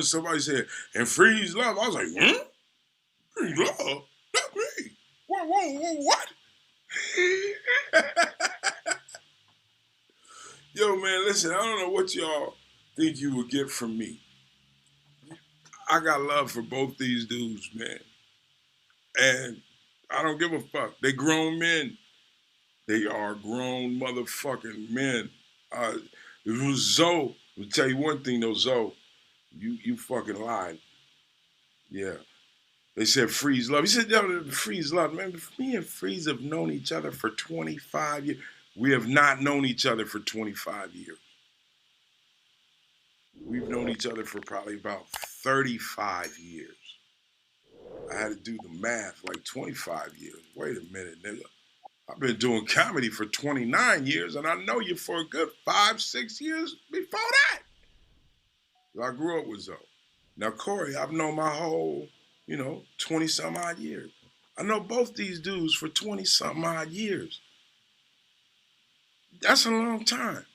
when somebody said, and Freeze love, I was like, Freeze love? Not me. Whoa, what? Yo, man, listen, I don't know what y'all think you would get from me. I got love for both these dudes, man. And I don't give a fuck. They grown men. They are grown motherfucking men. It was Zoe. I'll tell you one thing though, Zoe. You fucking lied. Yeah. They said Freeze love. He said, no, Freeze love. Man, me and Freeze have known each other for 25 years. We have not known each other for 25 years. We've known each other for probably about 35 years. I had to do the math, like 25 years. Wait a minute, nigga. I've been doing comedy for 29 years, and I know you for a good 5-6 years before that. I grew up with Zoe. Now, Corey, I've known my whole, 20-some odd years. I know both these dudes for 20-something odd years. That's a long time.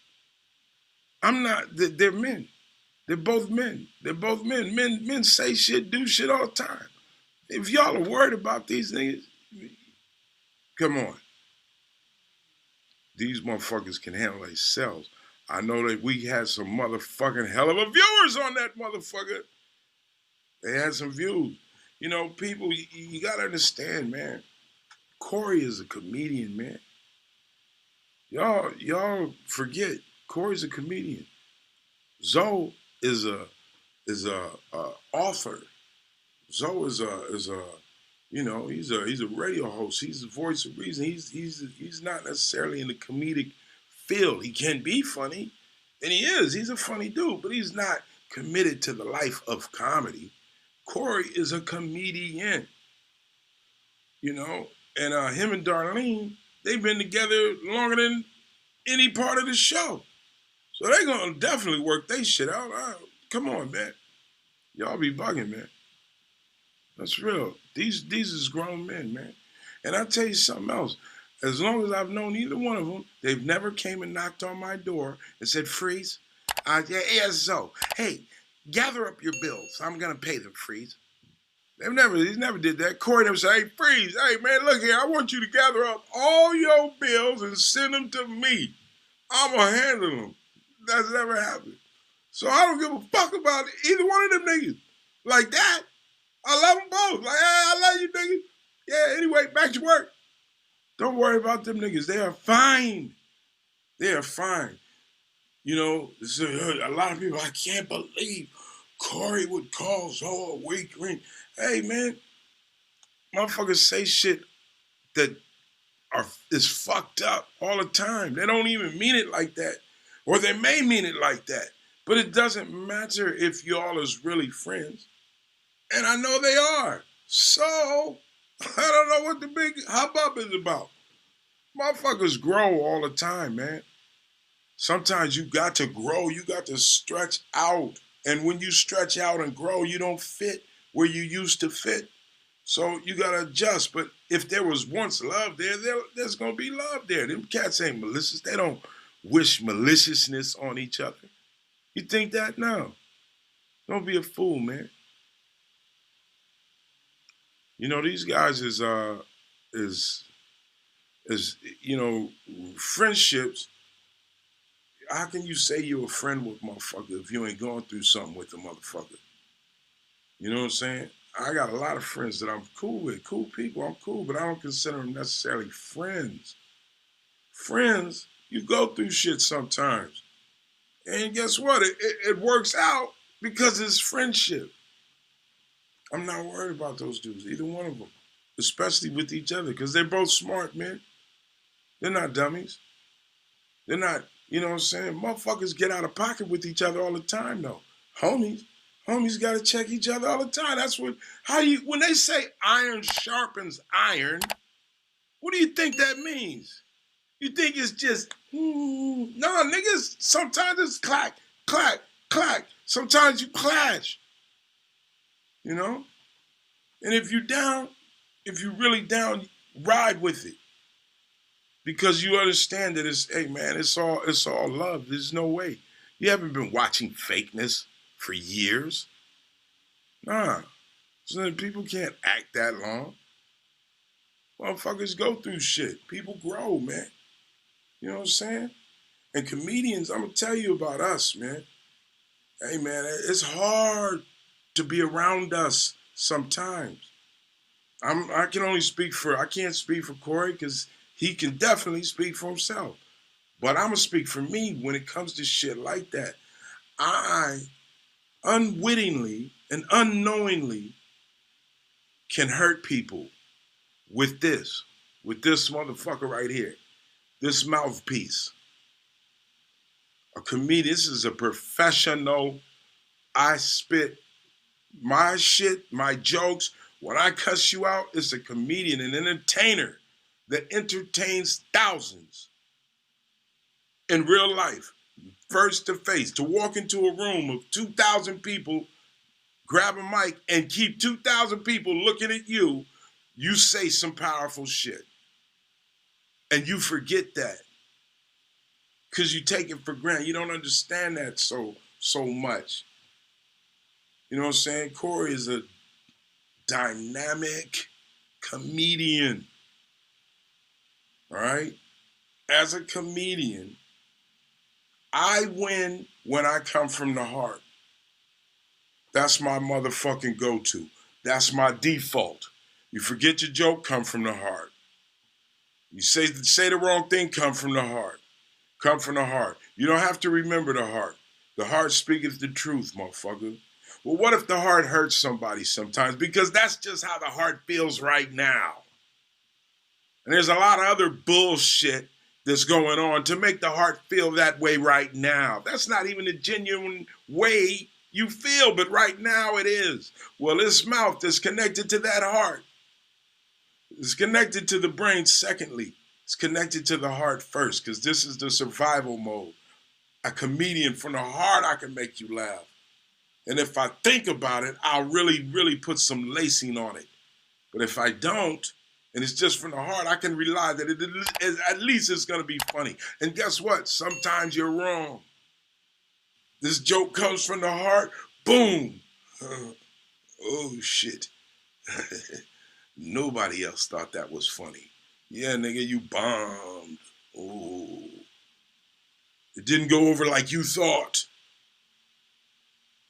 They're men. They're both men. They're both men. Men say shit, do shit all the time. If y'all are worried about these niggas, come on. These motherfuckers can handle themselves. I know that we had some motherfucking hell of a viewers on that motherfucker. They had some views. People, you gotta understand, man. Corey is a comedian, man. Y'all forget Corey's a comedian. Zoe is a author. Zoe is a he's a radio host. He's the voice of reason. He's not necessarily in the comedic field. He can be funny, and he is. He's a funny dude, but he's not committed to the life of comedy. Corey is a comedian, and him and Darlene, they've been together longer than any part of the show. So they're gonna definitely work their shit out. Come on, man. Y'all be bugging, man. That's real. These is grown men, man. And I'll tell you something else. As long as I've known either one of them, they've never came and knocked on my door and said, Freeze, so, hey, gather up your bills. I'm going to pay them, Freeze. He never did that. Corey never said, hey, Freeze, hey, man, look here. I want you to gather up all your bills and send them to me. I'm going to handle them. That's never happened. So I don't give a fuck about either one of them niggas. Like that. I love them both. Like, hey, I love you, niggas. Yeah, anyway, back to work. Don't worry about them niggas. They are fine. They are fine. A lot of people, I can't believe Corey would call Zoe a weak link. Hey, man, motherfuckers say shit that is fucked up all the time. They don't even mean it like that. Or they may mean it like that. But it doesn't matter if y'all is really friends. And I know they are. So, I don't know what the big hubbub is about. Motherfuckers grow all the time, man. Sometimes you got to grow. You got to stretch out. And when you stretch out and grow, you don't fit where you used to fit. So you got to adjust. But if there was once love there's going to be love there. Them cats ain't malicious. They don't wish maliciousness on each other. You think that? No. Don't be a fool, man. These guys is friendships. How can you say you're a friend with a motherfucker if you ain't going through something with the motherfucker? You know what I'm saying? I got a lot of friends that I'm cool with, cool people, I'm cool, but I don't consider them necessarily friends. Friends, you go through shit sometimes. And guess what? It works out because it's friendship. I'm not worried about those dudes, either one of them, especially with each other, because they're both smart, man. They're not dummies. They're not, you know what I'm saying? Motherfuckers get out of pocket with each other all the time, though. Homies got to check each other all the time. That's when they say iron sharpens iron, what do you think that means? You think it's just, no, niggas, sometimes it's clack, clack, clack. Sometimes you clash. And if you're really down, ride with it. Because you understand that it's all love. There's no way. You haven't been watching fakeness for years. Nah. So people can't act that long. Motherfuckers go through shit. People grow, man. You know what I'm saying? And comedians, I'm gonna tell you about us, man. Hey, man, it's hard to be around us sometimes. I can only speak for, I can't speak for Corey because he can definitely speak for himself. But I'm gonna speak for me when it comes to shit like that. I unwittingly and unknowingly can hurt people with this motherfucker right here, this mouthpiece. A comedian, this is a professional. I spit my shit, my jokes. When I cuss you out, it's a comedian, an entertainer that entertains thousands in real life, face to face. To walk into a room of 2,000 people, grab a mic, and keep 2,000 people looking at you, you say some powerful shit. And you forget that because you take it for granted. You don't understand that so much. You know what I'm saying? Corey is a dynamic comedian. All right? As a comedian, I win when I come from the heart. That's my motherfucking go-to. That's my default. You forget your joke, come from the heart. You say the wrong thing, come from the heart. Come from the heart. You don't have to remember the heart. The heart speaketh the truth, motherfucker. Well, what if the heart hurts somebody sometimes? Because that's just how the heart feels right now. And there's a lot of other bullshit that's going on to make the heart feel that way right now. That's not even a genuine way you feel, but right now it is. Well, this mouth is connected to that heart. It's connected to the brain secondly. It's connected to the heart first, because this is the survival mode. A comedian from the heart, I can make you laugh. And if I think about it, I'll really, really put some lacing on it. But if I don't, and it's just from the heart, I can rely that at least it's going to be funny. And guess what? Sometimes you're wrong. This joke comes from the heart, boom. Oh, shit. Nobody else thought that was funny. Yeah, nigga, you bombed. Oh. It didn't go over like you thought.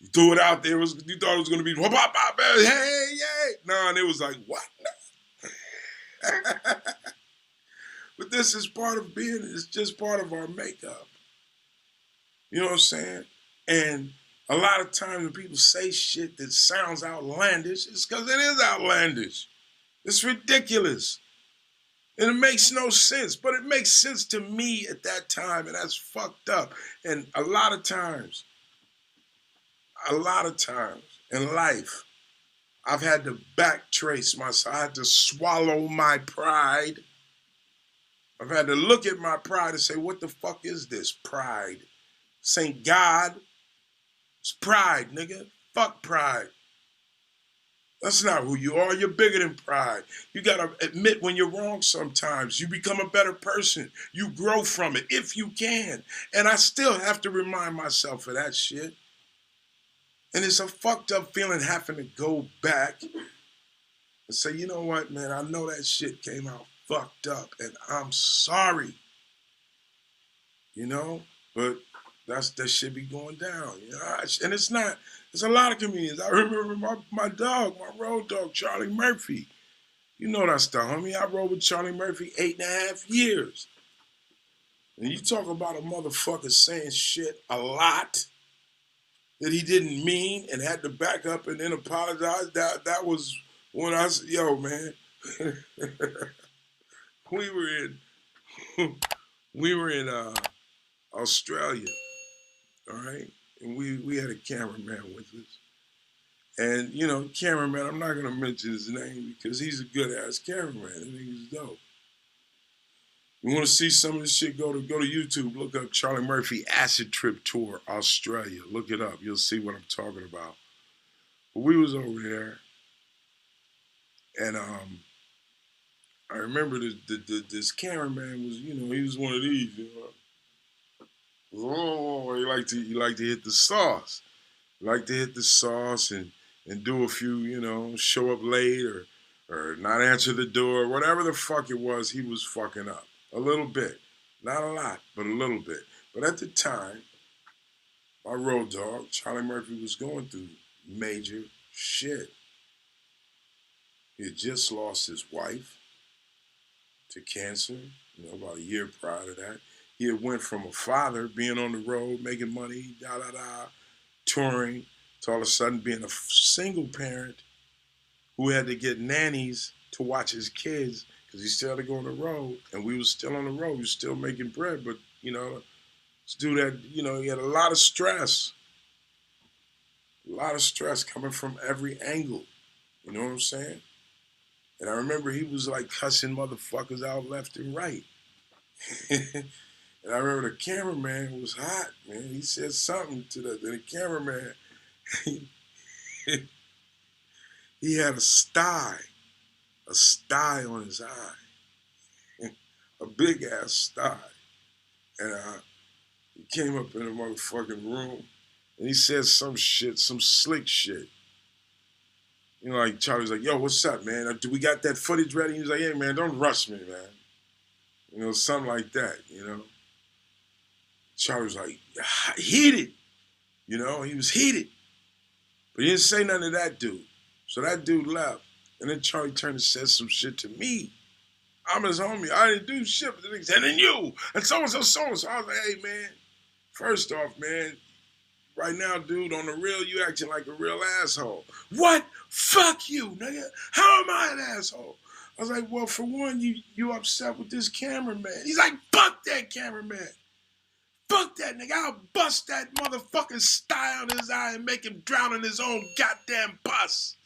You threw it out there, you thought it was going to be, hey, yay. No, and it was like, what? But this is part of being, it's just part of our makeup. You know what I'm saying? And a lot of times when people say shit that sounds outlandish, it's because it is outlandish. It's ridiculous. And it makes no sense, but it makes sense to me at that time, and that's fucked up. And a lot of times in life, I've had to backtrace myself. I had to swallow my pride. I've had to look at my pride and say, what the fuck is this pride? This ain't God. It's pride, nigga. Fuck pride. That's not who you are. You're bigger than pride. You got to admit when you're wrong sometimes. You become a better person. You grow from it if you can. And I still have to remind myself of that shit. And it's a fucked up feeling having to go back and say, you know what, man, I know that shit came out fucked up and I'm sorry. You know? But that shit be going down. You know? And it's not, there's a lot of comedians. I remember my dog, my road dog, Charlie Murphy. You know that's the homie. I rode with Charlie Murphy 8.5 years. And you talk about a motherfucker saying shit a lot that he didn't mean and had to back up and then apologize. That was when I said, yo, man, we were in Australia, all right? And we had a cameraman with us. And, you know, cameraman, I'm not going to mention his name because he's a good-ass cameraman. I think he's dope. You want to see some of this shit, go to YouTube, look up Charlie Murphy Acid Trip Tour, Australia. Look it up. You'll see what I'm talking about. But we was over there, and I remember this cameraman was, you know, he was one of these, you know. Oh, he liked to hit the sauce. He liked to hit the sauce, and and do a few, you know, show up late or not answer the door, whatever the fuck it was, he was fucking up. A little bit. Not a lot, but a little bit. But at the time, my road dog, Charlie Murphy, was going through major shit. He had just lost his wife to cancer, you know, about a year prior to that. He had went from a father, being on the road, making money, touring, to all of a sudden being a single parent who had to get nannies to watch his kids because he still had to go on the road. And we was still on the road. We was still making bread. But, you know, this dude had, you know, he had a lot of stress. A lot of stress coming from every angle. You know what I'm saying? And I remember he was like cussing motherfuckers out left and right. And I remember the cameraman was hot, man. He said something to the cameraman. He had a sty on his eye, a big ass sty. And he came up in the motherfucking room and he said some shit, some slick shit. You know, like Charlie's like, yo, what's up, man? Do we got that footage ready? He was like, hey, man, don't rush me, man. You know, something like that, you know. Charlie was like, heated. You know, he was heated. But he didn't say nothing to that dude. So that dude left. And then Charlie turned and said some shit to me. I'm his homie. I didn't do shit. But then he said, and then you. And so-and-so, so-and-so. I was like, hey, man, first off, man, right now, dude, on the real, you acting like a real asshole. What? Fuck you, nigga. How am I an asshole? I was like, well, for one, you upset with this cameraman. He's like, fuck that cameraman. Fuck that nigga. I'll bust that motherfucking sty on his eye and make him drown in his own goddamn pus.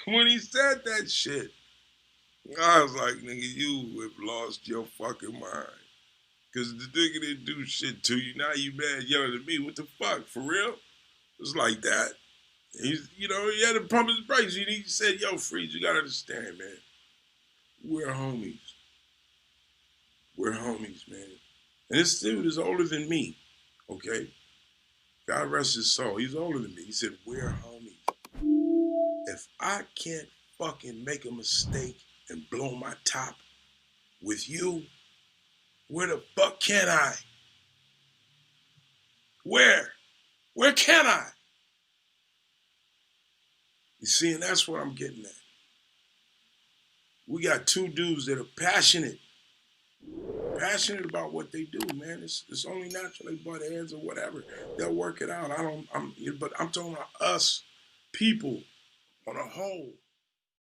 When he said that shit, I was like, nigga, you have lost your fucking mind. Because the nigga didn't do shit to you. Now you mad yelling at me. What the fuck? For real? It's like that. He's, you know, he had to pump his brakes. He said, yo, Freez, you got to understand, man. We're homies. We're homies, man. And this dude is older than me, okay? God rest his soul. He's older than me. He said, we're homies. If I can't fucking make a mistake and blow my top with you, where the fuck can I? Where? Where can I? You see, and that's what I'm getting at. We got two dudes that are passionate about what they do, man. It's only natural they butt heads or whatever. They'll work it out. But I'm talking about us, people on a whole.